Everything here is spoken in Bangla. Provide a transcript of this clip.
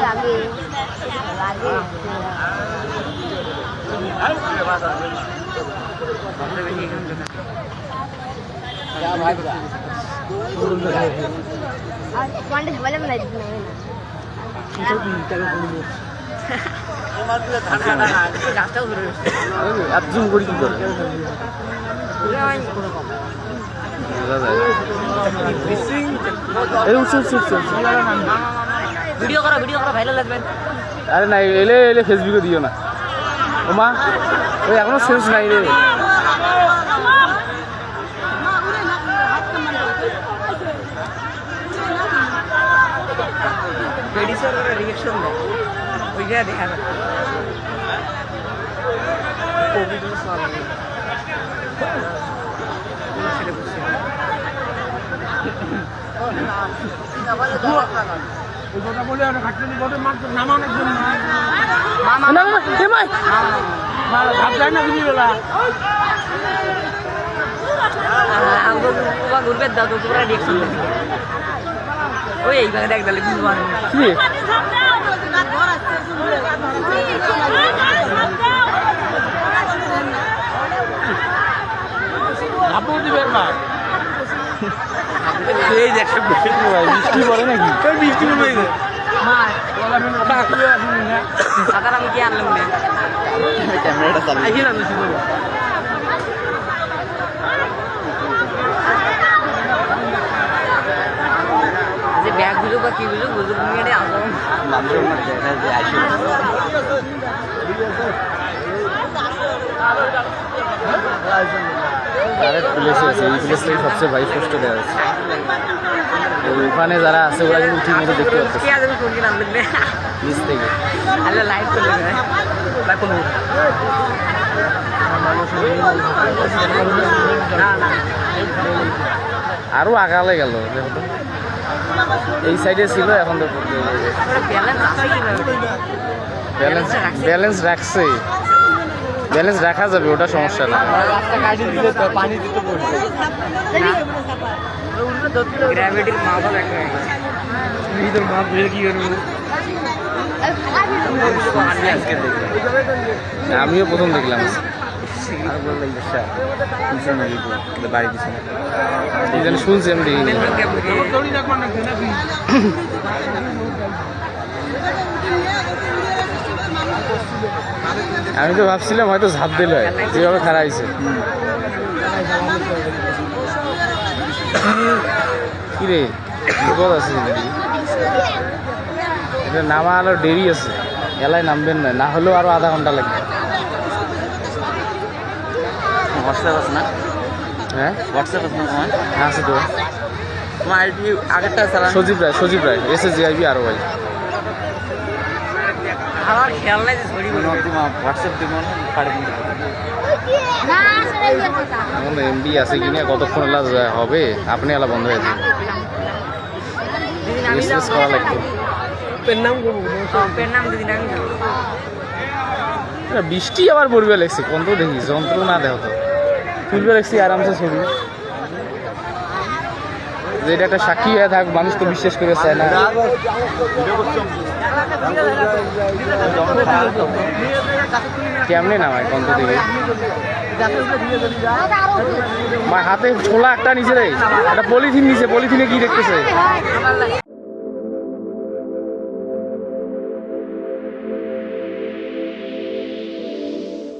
লাগে ভিডিও করো ভাইরাল লাগবে। আরে নাই এলে এলে ফেসবুকে দিও না ওমা ওই এখনো সেন্স নাই রে। রিয়েকশন দাও ওইটা দেখা যায় ঘুরবে দাও তো তোমরা রিয়েকশন ওই এইভাবে দেখ তাহলে বুঝবো বৃষ্টি পড়ে নাকি বৃষ্টি সাঁতার আমি কি আনলাম ক্যামেরাটা যে ব্যাগগুলো বা কিগুলো গুজব নিয়ে আসলাম প্লেসে আছে এই প্লেস থেকে সবচেয়ে বাইশ কষ্ট দেওয়া আছে ওখানে যারা আছে ওরা কিন্তু ঠিক মতো দেখতে পাচ্ছে নিচ থেকে লাইভ চলে আরো আগালে গেল দেখো এই সাইডে ছিল এখন তো ব্যালেন্স রাখছে ব্যালেন্স রাখা যাবে ওটা সমস্যা না পানি দিতে পড়বে গ্র্যাভিটির মাপা দেখা ভিতর মাপ ধরে কি করবো আমিও প্রথম দেখলাম বাড়ি পিছনে শুনছি আমি দেখিনি আমি তো ভাবছিলাম হয়তো ঝাঁপ দিল যেভাবে খারাপ হয়েছে কিরে বিপদ আছে এটা নামা আরো দেরি আছে এলায় নামবেন না হলেও আরো আধা ঘন্টা লাগবে হোয়াটসঅ্যাপ আছে না হ্যাঁ হোয়াটসঅ্যাপ আছে না হ্যাঁ আছে তো তোমার আইডি আগেরটা চালান সজীব রায় SSGIB আরো ভাই আমার খেয়াল নাই যে ছড়ি বলো হোয়াটসঅ্যাপ দিব এখন MB আছে কিনা কতক্ষণ এলা হবে আপনি এলা বন্ধ হয়ে যাবে SMS করা লাগবে বৃষ্টি আবার পড়বে লাগছে কোন তো দেখি যন্ত্র না দেখো তো তুলবে লাগছি আরামসে ছবি যে এটা একটা সাক্ষী হয়ে থাক মানুষ তো বিশ্বাস করে চায় না কেমনে নামায় কোন তো দেখি হাতে ছোলা একটা নিচে রে একটা পলিথিন নিচে পলিথিনে কি দেখতেছে